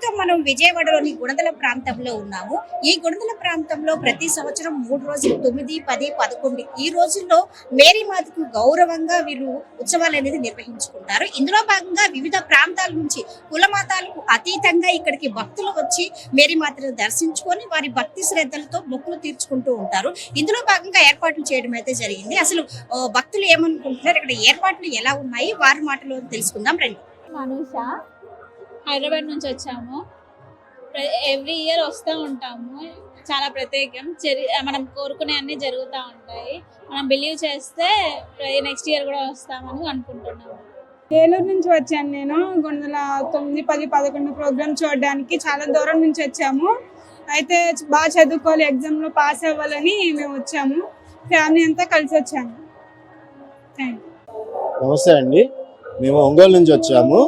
ప్రస్తుతం మనం విజయవాడలోని గుణదల ప్రాంతంలో ఉన్నాము. ఈ గుణదల ప్రాంతంలో ప్రతి సంవత్సరం 3 రోజులు 9, 10, 11 ఈ రోజుల్లో మేరీమాతకు గౌరవంగా వీళ్ళు ఉత్సవాలు అనేది నిర్వహించుకుంటారు. ఇందులో భాగంగా వివిధ ప్రాంతాల నుంచి కులమతాలకు అతీతంగా ఇక్కడికి భక్తులు వచ్చి మేరీమాతను దర్శించుకొని వారి భక్తి శ్రద్ధలతో మొక్కులు తీర్చుకుంటూ ఉంటారు. ఇందులో భాగంగా ఏర్పాట్లు చేయడం అయితే జరిగింది. అసలు భక్తులు ఏమనుకుంటున్నారు, ఇక్కడ ఏర్పాట్లు ఎలా ఉన్నాయి, వారి మాటలో తెలుసుకుందాం రండి. మనూష, హైదరాబాద్ నుంచి వచ్చాము. ఎవ్రీ ఇయర్ వస్తూ ఉంటాము. చాలా ప్రత్యేకం. మనం కోరుకునే అన్ని జరుగుతూ ఉంటాయి. మనం బిలీవ్ చేస్తే నెక్స్ట్ ఇయర్ కూడా వస్తామని అనుకుంటున్నాము. ఏలూరు నుంచి వచ్చాను నేను. గుణదల 9, 10, 11 ప్రోగ్రామ్ చూడడానికి చాలా దూరం నుంచి వచ్చాము. అయితే బాగా చదువుకోవాలి, ఎగ్జామ్లో పాస్ అవ్వాలని మేము వచ్చాము. ఫ్యామిలీ అంతా కలిసి వచ్చాము. నమస్తే అండి, మేము ఒంగోలు నుంచి వచ్చాము.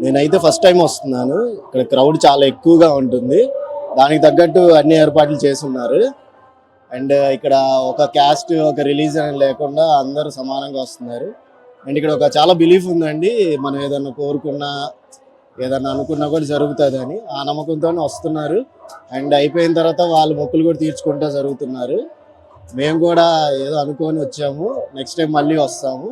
నేనైతే ఫస్ట్ టైం వస్తున్నాను. ఇక్కడ క్రౌడ్ చాలా ఎక్కువగా ఉంటుంది. దానికి తగ్గట్టు అన్ని ఏర్పాట్లు చేస్తున్నారు. అండ్ ఇక్కడ ఒక క్యాస్ట్, ఒక రిలీజన్ లేకుండా అందరూ సమానంగా వస్తున్నారు. అండ్ ఇక్కడ ఒక చాలా బిలీఫ్ ఉందండి, మనం ఏదన్నా కోరుకున్నా ఏదన్నా అనుకున్నా కూడా జరుగుతుందని ఆ నమ్మకంతోనే వస్తున్నారు. అండ్ అయిపోయిన తర్వాత వాళ్ళు మొక్కులు కూడా తీర్చుకుంటూ జరుగుతున్నారు. మేము కూడా ఏదో అనుకొని వచ్చాము, నెక్స్ట్ టైం మళ్ళీ వస్తాము.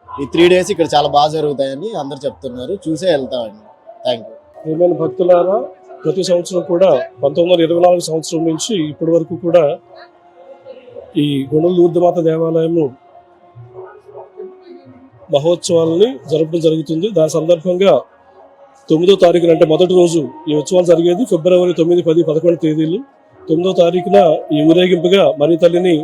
ఈ 3 days ఇక్కడ చాలా బాగా జరుగుతాయని అందరు చెప్తున్నారు. చూసే వెళ్తామండి. Thank you. ఏమైనా భక్తులారా, ప్రతి సంవత్సరం కూడా 1924 సంవత్సరం నుంచి ఇప్పటి వరకు కూడా ఈ గుణదల లూర్దుమాత దేవాలయము మహోత్సవాలని జరపడం జరుగుతుంది. దాని సందర్భంగా 9వ తారీఖున, అంటే మొదటి రోజు ఈ ఉత్సవాలు జరిగేది ఫిబ్రవరి 9, 10, 11 తేదీలు. 9వ తారీఖున ఈ ఊరేగింపుగా మరీ తల్లిని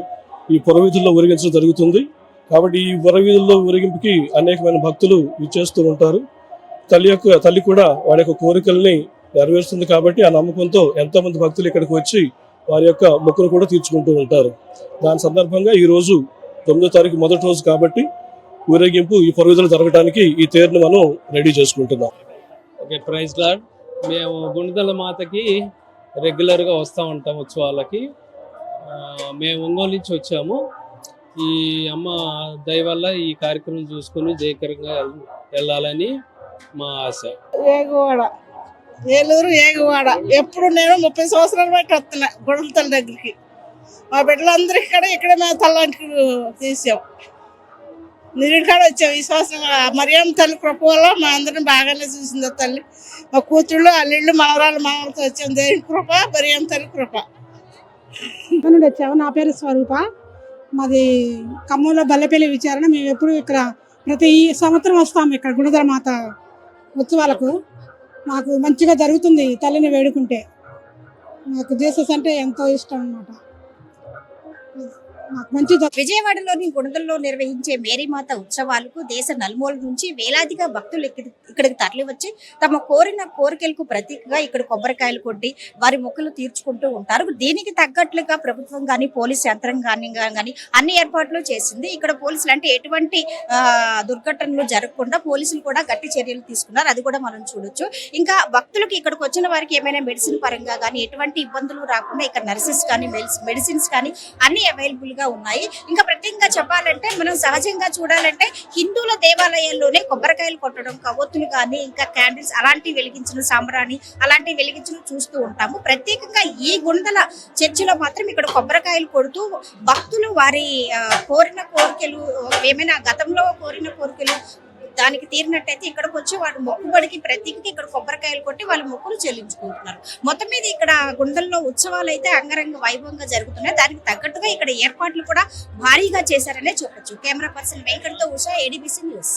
ఈ పురవీధుల్లో ఊరేగించడం జరుగుతుంది. కాబట్టి ఈ పురవీధుల్లో ఊరేగింపుకి అనేకమైన భక్తులు ఇచ్చేస్తూ ఉంటారు. తల్లి కూడా వారి యొక్క కోరికల్ని నెరవేరుస్తుంది. కాబట్టి ఆ నమ్మకంతో ఎంతోమంది భక్తులు ఇక్కడికి వచ్చి వారి యొక్క మొక్కులు కూడా తీర్చుకుంటూ ఉంటారు. దాని సందర్భంగా ఈ రోజు 9వ తారీఖు మొదటి రోజు కాబట్టి ఊరేగింపు ఈ పురవీధులు జరగడానికి ఈ తేరుని మనం రెడీ చేసుకుంటున్నాం. Okay, praise lord. మేము గుణదల మాతకి రెగ్యులర్గా వస్తూ ఉంటాం ఉత్సవాలకి. మేము ఒంగోలు నుంచి వచ్చాము. ఈ అమ్మ దయ వల్ల ఈ కార్యక్రమం చూసుకుని జయకరంగా వెళ్ళాలని మా ఆశ. ఏలూరు ఏగువాడ. ఎప్పుడు నేను 30 సంవత్సరాలు బట్టి వస్తున్నా గుణదల తల్లి దగ్గరికి. మా బిడ్డలందరికీ ఇక్కడ మేము తల్లాంటికి తీసాం, నిరుడి కాడ వచ్చాం. ఈ సంవత్సరం మరియమ్మ తల్లి కృప వల్ల మా అందరిని బాగానే చూసింది తల్లి. మా కూతుళ్ళు, అల్లిళ్ళు, మనవరాళ్ళు, మనవలతో వచ్చాం. దేవుని కృప, మరియమ్మ తల్లి కృప. వచ్చాము. నా పేరు స్వరూప. మాది ఖమ్మంలో బల్లెపల్లి విచారణ. మేము ఎప్పుడు ఇక్కడ ప్రతి సంవత్సరం వస్తాము ఇక్కడ గుణదల మాత ఉత్సవాలకు. మాకు మంచిగా జరుగుతుంది. తల్లిని వేడుకుంటే మాకు జీసస్ అంటే ఎంతో ఇష్టం అన్నమాట. విజయవాడలోని గుణదల్లో నిర్వహించే మేరీమాత ఉత్సవాలకు దేశ నలుమూల నుంచి వేలాదిగా భక్తులు ఇక్కడికి తరలి వచ్చి తమ కోరిన కోరికలకు ప్రతీకగా ఇక్కడ కొబ్బరికాయలు కొట్టి వారి మొక్కులు తీర్చుకుంటూ ఉంటారు. దీనికి తగ్గట్లుగా ప్రభుత్వం కానీ పోలీస్ యంత్రాంగం కానీ అన్ని ఏర్పాట్లు చేసింది. ఇక్కడ పోలీసులు అంటే ఎటువంటి దుర్ఘటనలు జరగకుండా పోలీసులు కూడా గట్టి చర్యలు తీసుకున్నారు. అది కూడా మనం చూడొచ్చు. ఇంకా భక్తులకు ఇక్కడికి వచ్చిన వారికి ఏమైనా మెడిసిన్ పరంగా కానీ ఎటువంటి ఇబ్బందులు రాకుండా ఇక్కడ నర్సెస్ కానీ మెడిసిన్స్ కానీ అన్ని అవైలబుల్ గా ఉన్నాయి. ఇంకా ప్రత్యేకంగా చెప్పాలంటే మనం సహజంగా చూడాలంటే హిందువుల దేవాలయాల్లోనే కొబ్బరికాయలు కొట్టడం, కవొత్తులు కానీ ఇంకా క్యాండిల్స్ అలాంటివి వెలిగించిన, సాంబ్రాణి అలాంటివి వెలిగించిన చూస్తూ ఉంటాము. ప్రత్యేకంగా ఈ గుణదల చర్చిలో మాత్రం ఇక్కడ కొబ్బరికాయలు కొడుతూ భక్తులు వారి కోరిన కోరికలు, ఏమైనా గతంలో కోరిన కోరికలు దానికి తీరినట్టయితే ఇక్కడికి వచ్చి వాడు మొక్కుబడికి ప్రతీకకి ఇక్కడ కొబ్బరికాయలు కొట్టి వాళ్ళు మొక్కులు చెల్లించుకుంటున్నారు. మొత్తం మీద ఇక్కడ గుణదల్లో ఉత్సవాలు అయితే అంగరంగ వైభవంగా జరుగుతున్నాయి. దానికి తగ్గట్టుగా ఇక్కడ ఏర్పాట్లు కూడా భారీగా చేశారనే చెప్పొచ్చు. కెమెరా పర్సన్ వెంకట్తో ఉషా, ADBC న్యూస్.